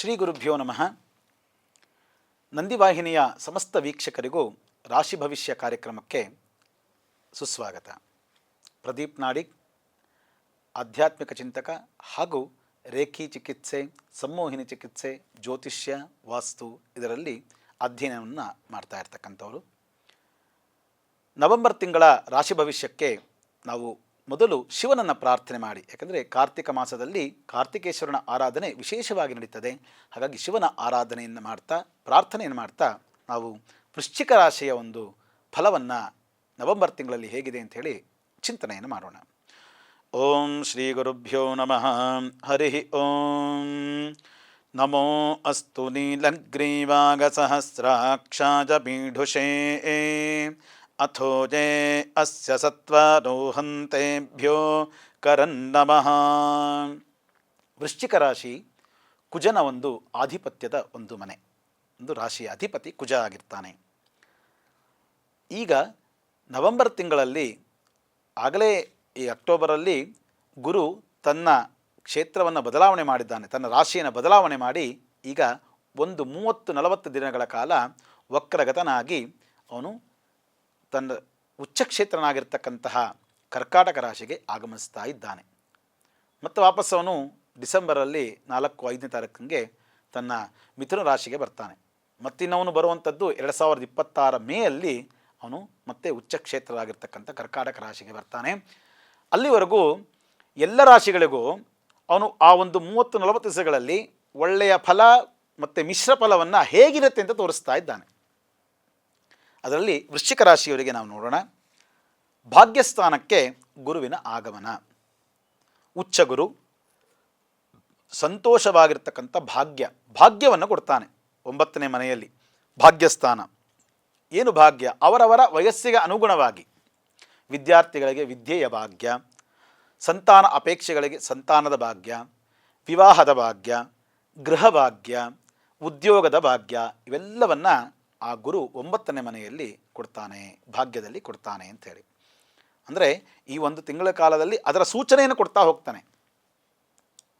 ಶ್ರೀ ಗುರುಭ್ಯೋ ನಮಃ. ನಂದಿವಾಹಿನಿಯ ಸಮಸ್ತ ವೀಕ್ಷಕರಿಗೂ ರಾಶಿ ಭವಿಷ್ಯ ಕಾರ್ಯಕ್ರಮಕ್ಕೆ ಸುಸ್ವಾಗತ. ಪ್ರದೀಪ್ ನಾಡಿಗ್, ಆಧ್ಯಾತ್ಮಿಕ ಚಿಂತಕ ಹಾಗೂ ರೇಖಿ ಚಿಕಿತ್ಸೆ, ಸಂಮೋಹಿನಿ ಚಿಕಿತ್ಸೆ, ಜ್ಯೋತಿಷ್ಯ, ವಾಸ್ತು ಇದರಲ್ಲಿ ಅಧ್ಯಯನವನ್ನು ಮಾಡ್ತಾ ಇರ್ತಕ್ಕಂಥವರು. ನವೆಂಬರ್ ತಿಂಗಳ ರಾಶಿ ಭವಿಷ್ಯಕ್ಕೆ ನಾವು ಮೊದಲು ಶಿವನನ್ನು ಪ್ರಾರ್ಥನೆ ಮಾಡಿ, ಯಾಕಂದರೆ ಕಾರ್ತಿಕ ಮಾಸದಲ್ಲಿ ಕಾರ್ತಿಕೇಶ್ವರನ ಆರಾಧನೆ ವಿಶೇಷವಾಗಿ ನಡೀತದೆ. ಹಾಗಾಗಿ ಶಿವನ ಆರಾಧನೆಯನ್ನು ಮಾಡ್ತಾ, ಪ್ರಾರ್ಥನೆಯನ್ನು ಮಾಡ್ತಾ ನಾವು ವೃಶ್ಚಿಕ ರಾಶಿಯ ಒಂದು ಫಲವನ್ನು ನವೆಂಬರ್ ತಿಂಗಳಲ್ಲಿ ಹೇಗಿದೆ ಅಂಥೇಳಿ ಚಿಂತನೆಯನ್ನು ಮಾಡೋಣ. ಓಂ ಶ್ರೀ ಗುರುಭ್ಯೋ ನಮಃ. ಹರಿ ಓಂ. ನಮೋ ಅಸ್ತು ನೀಲಗ್ರೀವಾಗ ಸಹಸ್ರಾಕ್ಷಾಜ ಪೀಠುಷೇ ಅಥೋಜೇ ಅಸ್ಯ ಸತ್ವರೋಹಂತೆಭ್ಯೋ ಕರನ್ನಮಃ. ವೃಶ್ಚಿಕ ರಾಶಿ ಕುಜನ ಒಂದು ಆಧಿಪತ್ಯದ ಒಂದು ಮನೆ, ಒಂದು ರಾಶಿಯ ಅಧಿಪತಿ ಕುಜ ಆಗಿರ್ತಾನೆ. ಈಗ ನವೆಂಬರ್ ತಿಂಗಳಲ್ಲಿ ಆಗಲೇ ಈ ಅಕ್ಟೋಬರಲ್ಲಿ ಗುರು ತನ್ನ ಕ್ಷೇತ್ರವನ್ನು ಬದಲಾವಣೆ ಮಾಡಿದ್ದಾನೆ, ತನ್ನ ರಾಶಿಯನ್ನು ಬದಲಾವಣೆ ಮಾಡಿ ಈಗ ಒಂದು 30-40 ದಿನಗಳ ಕಾಲ ವಕ್ರಗತನಾಗಿ ಅವನು ತನ್ನ ಉಚ್ಚಕ್ಷೇತ್ರನಾಗಿರ್ತಕ್ಕಂತಹ ಕರ್ಕಾಟಕ ರಾಶಿಗೆ ಆಗಮಿಸ್ತಾ ಇದ್ದಾನೆ. ಮತ್ತು ವಾಪಸ್ ಅವನು ಡಿಸೆಂಬರಲ್ಲಿ 4-5ನೇ ತಾರೀಕಿಗೆ ತನ್ನ ಮಿಥುನ ರಾಶಿಗೆ ಬರ್ತಾನೆ. ಮತ್ತಿನ್ನವನು ಬರುವಂಥದ್ದು 2026 ಮೇಯಲ್ಲಿ ಅವನು ಮತ್ತೆ ಉಚ್ಚಕ್ಷೇತ್ರವಾಗಿರ್ತಕ್ಕಂಥ ಕರ್ಕಾಟಕ ರಾಶಿಗೆ ಬರ್ತಾನೆ. ಅಲ್ಲಿವರೆಗೂ ಎಲ್ಲ ರಾಶಿಗಳಿಗೂ ಅವನು ಆ ಒಂದು 30-40 ದಿವಸಗಳಲ್ಲಿ ಒಳ್ಳೆಯ ಫಲ ಮತ್ತು ಮಿಶ್ರ ಫಲವನ್ನು ಹೇಗಿರುತ್ತೆ ಅಂತ ತೋರಿಸ್ತಾ ಇದ್ದಾನೆ. ಅದರಲ್ಲಿ ವೃಶ್ಚಿಕ ರಾಶಿಯವರಿಗೆ ನಾವು ನೋಡೋಣ. ಭಾಗ್ಯಸ್ಥಾನಕ್ಕೆ ಗುರುವಿನ ಆಗಮನ. ಉಚ್ಚ ಗುರು ಸಂತೋಷವಾಗಿರ್ತಕ್ಕಂಥ ಭಾಗ್ಯವನ್ನು ಕೊಡ್ತಾನೆ. 9ನೇ ಮನೆಯಲ್ಲಿ ಭಾಗ್ಯಸ್ಥಾನ. ಏನು ಭಾಗ್ಯ? ಅವರವರ ವಯಸ್ಸಿಗೆ ಅನುಗುಣವಾಗಿ ವಿದ್ಯಾರ್ಥಿಗಳಿಗೆ ವಿದ್ಯೆಯ ಭಾಗ್ಯ, ಸಂತಾನ ಅಪೇಕ್ಷೆಗಳಿಗೆ ಸಂತಾನದ ಭಾಗ್ಯ, ವಿವಾಹದ ಭಾಗ್ಯ, ಗೃಹ ಭಾಗ್ಯ, ಉದ್ಯೋಗದ ಭಾಗ್ಯ, ಇವೆಲ್ಲವನ್ನು ಆ ಗುರು 9ನೇ ಮನೆಯಲ್ಲಿ ಕೊಡ್ತಾನೆ, ಭಾಗ್ಯದಲ್ಲಿ ಕೊಡ್ತಾನೆ ಅಂಥೇಳಿ. ಅಂದರೆ ಈ ಒಂದು ತಿಂಗಳ ಕಾಲದಲ್ಲಿ ಅದರ ಸೂಚನೆಯನ್ನು ಕೊಡ್ತಾ ಹೋಗ್ತಾನೆ.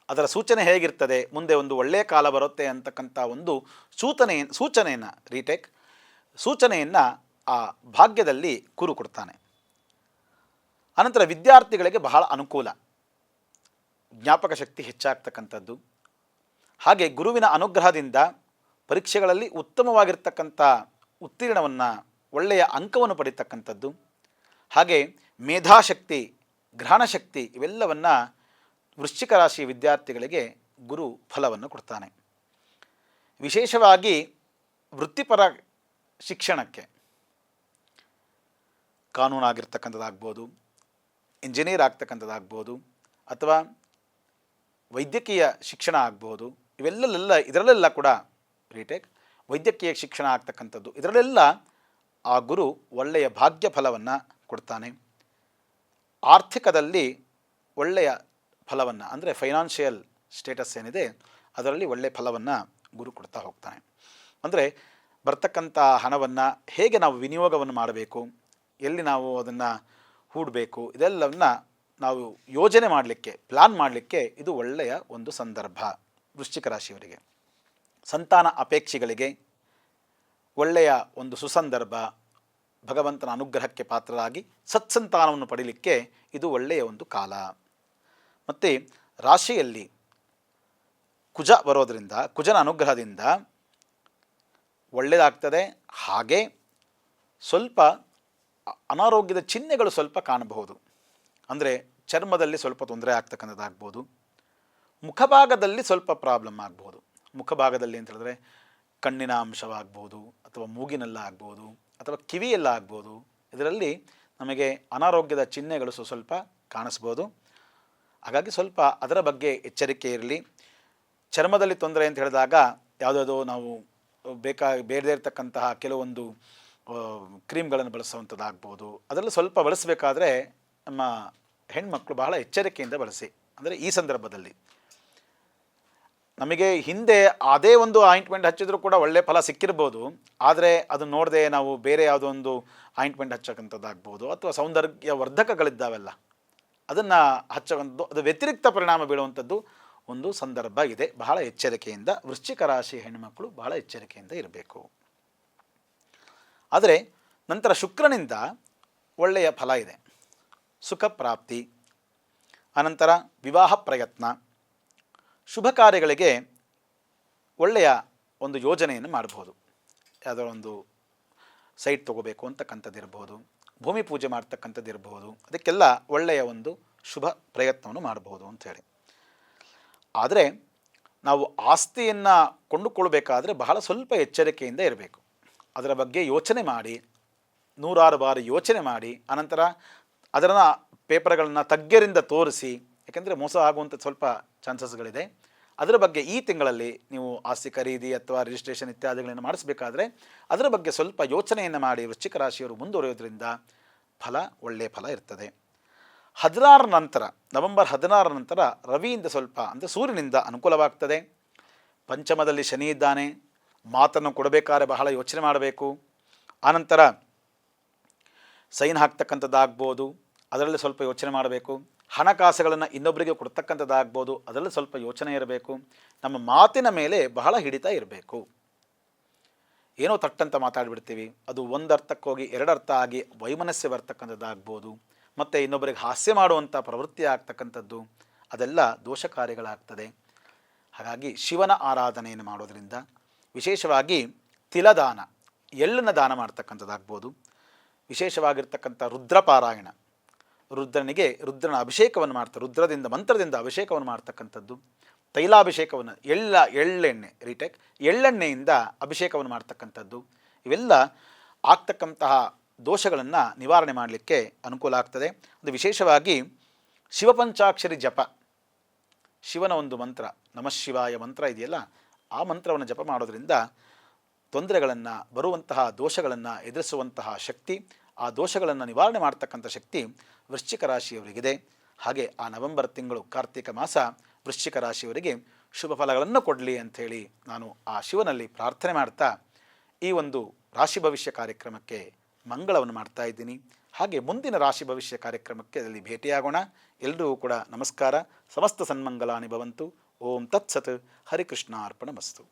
ಅದರ ಸೂಚನೆ ಹೇಗಿರ್ತದೆ, ಮುಂದೆ ಒಂದು ಒಳ್ಳೆಯ ಕಾಲ ಬರುತ್ತೆ ಅಂತಕ್ಕಂಥ ಒಂದು ಸೂಚನೆಯನ್ನು ಆ ಭಾಗ್ಯದಲ್ಲಿ ಗುರು ಕೊಡ್ತಾನೆ. ಅನಂತರ ವಿದ್ಯಾರ್ಥಿಗಳಿಗೆ ಬಹಳ ಅನುಕೂಲ, ಜ್ಞಾಪಕ ಶಕ್ತಿ ಹೆಚ್ಚಾಗ್ತಕ್ಕಂಥದ್ದು. ಹಾಗೆ ಗುರುವಿನ ಅನುಗ್ರಹದಿಂದ ಪರೀಕ್ಷೆಗಳಲ್ಲಿ ಉತ್ತಮವಾಗಿರ್ತಕ್ಕಂಥ ಉತ್ತೀರ್ಣವನ್ನು, ಒಳ್ಳೆಯ ಅಂಕವನ್ನು ಪಡೀತಕ್ಕಂಥದ್ದು. ಹಾಗೆ ಮೇಧಾಶಕ್ತಿ, ಗ್ರಹಣಶಕ್ತಿ ಇವೆಲ್ಲವನ್ನು ವೃಶ್ಚಿಕ ರಾಶಿ ವಿದ್ಯಾರ್ಥಿಗಳಿಗೆ ಗುರು ಫಲವನ್ನು ಕೊಡ್ತಾನೆ. ವಿಶೇಷವಾಗಿ ವೃತ್ತಿಪರ ಶಿಕ್ಷಣಕ್ಕೆ, ಕಾನೂನಾಗಿರ್ತಕ್ಕಂಥದ್ದಾಗ್ಬೋದು, ಇಂಜಿನಿಯರ್ ಆಗ್ತಕ್ಕಂಥದ್ದಾಗ್ಬೋದು, ಅಥವಾ ವೈದ್ಯಕೀಯ ಶಿಕ್ಷಣ ಆಗ್ಬೋದು, ಇದರಲ್ಲೆಲ್ಲ ಕೂಡ ವೈದ್ಯಕೀಯ ಶಿಕ್ಷಣ ಆಗ್ತಕ್ಕಂಥದ್ದು, ಇದರಲ್ಲೆಲ್ಲ ಆ ಗುರು ಒಳ್ಳೆಯ ಭಾಗ್ಯ ಫಲವನ್ನು ಕೊಡ್ತಾನೆ. ಆರ್ಥಿಕದಲ್ಲಿ ಒಳ್ಳೆಯ ಫಲವನ್ನು, ಅಂದರೆ ಫೈನಾನ್ಷಿಯಲ್ ಸ್ಟೇಟಸ್ ಏನಿದೆ ಅದರಲ್ಲಿ ಒಳ್ಳೆಯ ಫಲವನ್ನು ಗುರು ಕೊಡ್ತಾ ಹೋಗ್ತಾನೆ. ಅಂದರೆ ಬರ್ತಕ್ಕಂಥ ಹಣವನ್ನು ಹೇಗೆ ನಾವು ವಿನಿಯೋಗವನ್ನು ಮಾಡಬೇಕು, ಎಲ್ಲಿ ನಾವು ಅದನ್ನು ಹೂಡಬೇಕು, ಇದೆಲ್ಲವನ್ನು ನಾವು ಯೋಜನೆ ಮಾಡಲಿಕ್ಕೆ, ಪ್ಲ್ಯಾನ್ ಮಾಡಲಿಕ್ಕೆ ಇದು ಒಳ್ಳೆಯ ಒಂದು ಸಂದರ್ಭ ವೃಶ್ಚಿಕ ರಾಶಿಯವರಿಗೆ. ಸಂತಾನ ಅಪೇಕ್ಷೆಗಳಿಗೆ ಒಳ್ಳೆಯ ಒಂದು ಸುಸಂದರ್ಭ. ಭಗವಂತನ ಅನುಗ್ರಹಕ್ಕೆ ಪಾತ್ರರಾಗಿ ಸತ್ಸಂತಾನವನ್ನು ಪಡೀಲಿಕ್ಕೆ ಇದು ಒಳ್ಳೆಯ ಒಂದು ಕಾಲ. ಮತ್ತು ರಾಶಿಯಲ್ಲಿ ಕುಜ ಬರೋದರಿಂದ, ಕುಜನ ಅನುಗ್ರಹದಿಂದ ಒಳ್ಳೆಯದಾಗ್ತದೆ. ಹಾಗೆ ಸ್ವಲ್ಪ ಅನಾರೋಗ್ಯದ ಚಿಹ್ನೆಗಳು ಸ್ವಲ್ಪ ಕಾಣಬಹುದು. ಅಂದರೆ ಚರ್ಮದಲ್ಲಿ ಸ್ವಲ್ಪ ತೊಂದರೆ ಆಗ್ತಕ್ಕಂಥದ್ದಾಗ್ಬೋದು, ಮುಖಭಾಗದಲ್ಲಿ ಸ್ವಲ್ಪ ಪ್ರಾಬ್ಲಮ್ ಆಗ್ಬೋದು. ಮುಖಭಾಗದಲ್ಲಿ ಅಂತ ಹೇಳಿದ್ರೆ ಕಣ್ಣಿನ ಅಂಶವಾಗ್ಬೋದು, ಅಥವಾ ಮೂಗಿನೆಲ್ಲ ಆಗ್ಬೋದು, ಅಥವಾ ಕಿವಿಯೆಲ್ಲ ಆಗ್ಬೋದು. ಇದರಲ್ಲಿ ನಮಗೆ ಅನಾರೋಗ್ಯದ ಚಿಹ್ನೆಗಳು ಸ್ವಲ್ಪ ಕಾಣಿಸ್ಬೋದು. ಹಾಗಾಗಿ ಸ್ವಲ್ಪ ಅದರ ಬಗ್ಗೆ ಎಚ್ಚರಿಕೆ ಇರಲಿ. ಚರ್ಮದಲ್ಲಿ ತೊಂದರೆ ಅಂತ ಹೇಳಿದಾಗ ಯಾವುದಾದ್ರು ನಾವು ಬೇಡದೇ ಇರತಕ್ಕಂತಹ ಕೆಲವೊಂದು ಕ್ರೀಮ್ಗಳನ್ನು ಬಳಸುವಂಥದ್ದಾಗ್ಬೋದು. ಅದರಲ್ಲಿ ಸ್ವಲ್ಪ ಬಳಸಬೇಕಾದ್ರೆ ನಮ್ಮ ಹೆಣ್ಮಕ್ಳು ಬಹಳ ಎಚ್ಚರಿಕೆಯಿಂದ ಬಳಸಿ. ಅಂದರೆ ಈ ಸಂದರ್ಭದಲ್ಲಿ ನಮಗೆ ಹಿಂದೆ ಅದೇ ಒಂದು ಆಯಿಂಟ್ಮೆಂಟ್ ಹಚ್ಚಿದ್ರೂ ಕೂಡ ಒಳ್ಳೆಯ ಫಲ ಸಿಕ್ಕಿರ್ಬೋದು. ಆದರೆ ಅದು ನೋಡದೆ ನಾವು ಬೇರೆ ಯಾವುದೋ ಒಂದು ಆಯಿಂಟ್ಮೆಂಟ್ ಹಚ್ಚಕ್ಕಂಥದ್ದಾಗ್ಬೋದು, ಅಥವಾ ಸೌಂದರ್ಯ ವರ್ಧಕಗಳಿದ್ದಾವೆಲ್ಲ ಅದನ್ನು ಹಚ್ಚೋವಂಥದ್ದು, ಅದು ವ್ಯತಿರಿಕ್ತ ಪರಿಣಾಮ ಬೀಳುವಂಥದ್ದು ಒಂದು ಸಂದರ್ಭ ಇದೆ. ಬಹಳ ಎಚ್ಚರಿಕೆಯಿಂದ ವೃಶ್ಚಿಕ ರಾಶಿ ಹೆಣ್ಣುಮಕ್ಕಳು ಬಹಳ ಎಚ್ಚರಿಕೆಯಿಂದ ಇರಬೇಕು. ಆದರೆ ನಂತರ ಶುಕ್ರನಿಂದ ಒಳ್ಳೆಯ ಫಲ ಇದೆ. ಸುಖ ಪ್ರಾಪ್ತಿ, ಅನಂತರ ವಿವಾಹ ಪ್ರಯತ್ನ, ಶುಭ ಕಾರ್ಯಗಳಿಗೆ ಒಳ್ಳೆಯ ಒಂದು ಯೋಜನೆಯನ್ನು ಮಾಡಬಹುದು. ಯಾವುದೋ ಒಂದು ಸೈಟ್ ತೊಗೋಬೇಕು ಅಂತಕ್ಕಂಥದ್ದು ಇರಬಹುದು, ಭೂಮಿ ಪೂಜೆ ಮಾಡ್ತಕ್ಕಂಥದ್ದು ಇರಬಹುದು, ಅದಕ್ಕೆಲ್ಲ ಒಳ್ಳೆಯ ಒಂದು ಶುಭ ಪ್ರಯತ್ನವನ್ನು ಮಾಡಬಹುದು ಅಂಥೇಳಿ. ಆದರೆ ನಾವು ಆಸ್ತಿಯನ್ನು ಕೊಂಡುಕೊಳ್ಬೇಕಾದ್ರೆ ಬಹಳ ಸ್ವಲ್ಪ ಎಚ್ಚರಿಕೆಯಿಂದ ಇರಬೇಕು. ಅದರ ಬಗ್ಗೆ ಯೋಚನೆ ಮಾಡಿ, ನೂರಾರು ಬಾರಿ ಯೋಚನೆ ಮಾಡಿ, ಅನಂತರ ಅದನ್ನು ಪೇಪರ್ಗಳನ್ನು ತಜ್ಞರಿಂದ ತೋರಿಸಿ, ಯಾಕೆಂದರೆ ಮೋಸ ಆಗುವಂಥ ಸ್ವಲ್ಪ ಚಾನ್ಸಸ್ಗಳಿದೆ. ಅದರ ಬಗ್ಗೆ ಈ ತಿಂಗಳಲ್ಲಿ ನೀವು ಆಸ್ತಿ ಖರೀದಿ ಅಥವಾ ರಿಜಿಸ್ಟ್ರೇಷನ್ ಇತ್ಯಾದಿಗಳನ್ನು ಮಾಡಿಸಬೇಕಾದ್ರೆ ಅದರ ಬಗ್ಗೆ ಸ್ವಲ್ಪ ಯೋಚನೆಯನ್ನು ಮಾಡಿ ವೃಶ್ಚಿಕ ರಾಶಿಯವರು ಮುಂದುವರಿಯೋದ್ರಿಂದ ಒಳ್ಳೆಯ ಫಲ ಇರ್ತದೆ. 16 ನಂತರ, ನವೆಂಬರ್ 16 ನಂತರ ರವಿಯಿಂದ ಸ್ವಲ್ಪ ಅಂದರೆ ಸೂರ್ಯನಿಂದ ಅನುಕೂಲವಾಗ್ತದೆ. ಪಂಚಮದಲ್ಲಿ ಶನಿ ಇದ್ದಾನೆ. ಮಾತನ್ನು ಕೊಡಬೇಕಾದ್ರೆ ಬಹಳ ಯೋಚನೆ ಮಾಡಬೇಕು. ಆನಂತರ ಸೈನ್ ಹಾಕ್ತಕ್ಕಂಥದ್ದಾಗ್ಬೋದು, ಅದರಲ್ಲಿ ಸ್ವಲ್ಪ ಯೋಚನೆ ಮಾಡಬೇಕು. ಹಣಕಾಸುಗಳನ್ನು ಇನ್ನೊಬ್ಬರಿಗೆ ಕೊಡ್ತಕ್ಕಂಥದ್ದಾಗ್ಬೋದು, ಅದರಲ್ಲಿ ಸ್ವಲ್ಪ ಯೋಚನೆ ಇರಬೇಕು. ನಮ್ಮ ಮಾತಿನ ಮೇಲೆ ಬಹಳ ಹಿಡಿತ ಇರಬೇಕು. ಏನೋ ತಟ್ಟಂತ ಮಾತಾಡಿಬಿಡ್ತೀವಿ, ಅದು ಒಂದು ಅರ್ಥಕ್ಕೆ ಹೋಗಿ 2 ಅರ್ಥ ಆಗಿ ವೈಮನಸ್ಸೆ ಬರ್ತಕ್ಕಂಥದ್ದಾಗ್ಬೋದು. ಮತ್ತು ಇನ್ನೊಬ್ಬರಿಗೆ ಹಾಸ್ಯ ಮಾಡುವಂಥ ಪ್ರವೃತ್ತಿ ಆಗ್ತಕ್ಕಂಥದ್ದು, ಅದೆಲ್ಲ ದೋಷ ಕಾರ್ಯಗಳಾಗ್ತದೆ. ಹಾಗಾಗಿ ಶಿವನ ಆರಾಧನೆಯನ್ನು ಮಾಡೋದರಿಂದ, ವಿಶೇಷವಾಗಿ ತಿಲದಾನ, ಎಳ್ಳನ್ನು ದಾನ ಮಾಡ್ತಕ್ಕಂಥದ್ದಾಗ್ಬೋದು. ವಿಶೇಷವಾಗಿರ್ತಕ್ಕಂಥ ರುದ್ರಪಾರಾಯಣ, ರುದ್ರನ ಅಭಿಷೇಕವನ್ನು ಮಾಡ್ತಾರೆ, ರುದ್ರದಿಂದ ಮಂತ್ರದಿಂದ ಅಭಿಷೇಕವನ್ನು ಮಾಡ್ತಕ್ಕಂಥದ್ದು. ತೈಲಾಭಿಷೇಕವನ್ನು ಎಳ್ಳೆಣ್ಣೆಯಿಂದ ಅಭಿಷೇಕವನ್ನು ಮಾಡ್ತಕ್ಕಂಥದ್ದು, ಇವೆಲ್ಲ ಆಗ್ತಕ್ಕಂತಹ ದೋಷಗಳನ್ನು ನಿವಾರಣೆ ಮಾಡಲಿಕ್ಕೆ ಅನುಕೂಲ ಆಗ್ತದೆ. ಅದು ವಿಶೇಷವಾಗಿ ಶಿವಪಂಚಾಕ್ಷರಿ ಜಪ, ಶಿವನ ಒಂದು ಮಂತ್ರ ನಮಃ ಶಿವಾಯ ಮಂತ್ರ ಇದೆಯಲ್ಲ, ಆ ಮಂತ್ರವನ್ನು ಜಪ ಮಾಡೋದರಿಂದ ತೊಂದರೆಗಳನ್ನು, ಬರುವಂತಹ ದೋಷಗಳನ್ನು ಎದುರಿಸುವಂತಹ ಶಕ್ತಿ, ಆ ದೋಷಗಳನ್ನು ನಿವಾರಣೆ ಮಾಡ್ತಕ್ಕಂಥ ಶಕ್ತಿ ವೃಶ್ಚಿಕ ರಾಶಿಯವರಿಗಿದೆ. ಹಾಗೆ ಆ ನವೆಂಬರ್ ತಿಂಗಳು ಕಾರ್ತಿಕ ಮಾಸ ವೃಶ್ಚಿಕ ರಾಶಿಯವರಿಗೆ ಶುಭ ಫಲಗಳನ್ನು ಕೊಡಲಿ ಅಂಥೇಳಿ ನಾನು ಆ ಶಿವನಲ್ಲಿ ಪ್ರಾರ್ಥನೆ ಮಾಡ್ತಾ ಈ ಒಂದು ರಾಶಿ ಭವಿಷ್ಯ ಕಾರ್ಯಕ್ರಮಕ್ಕೆ ಮಂಗಳವನ್ನು ಮಾಡ್ತಾ ಇದ್ದೀನಿ. ಹಾಗೆ ಮುಂದಿನ ರಾಶಿ ಭವಿಷ್ಯ ಕಾರ್ಯಕ್ರಮಕ್ಕೆ ಅದರಲ್ಲಿ ಭೇಟಿಯಾಗೋಣ. ಎಲ್ಲರಿಗೂ ಕೂಡ ನಮಸ್ಕಾರ. ಸಮಸ್ತ ಸನ್ಮಂಗಲಾನಿ ಭವಂತು. ಓಂ ತತ್ಸತ್. ಹರಿಕೃಷ್ಣಾರ್ಪಣಮಸ್ತು.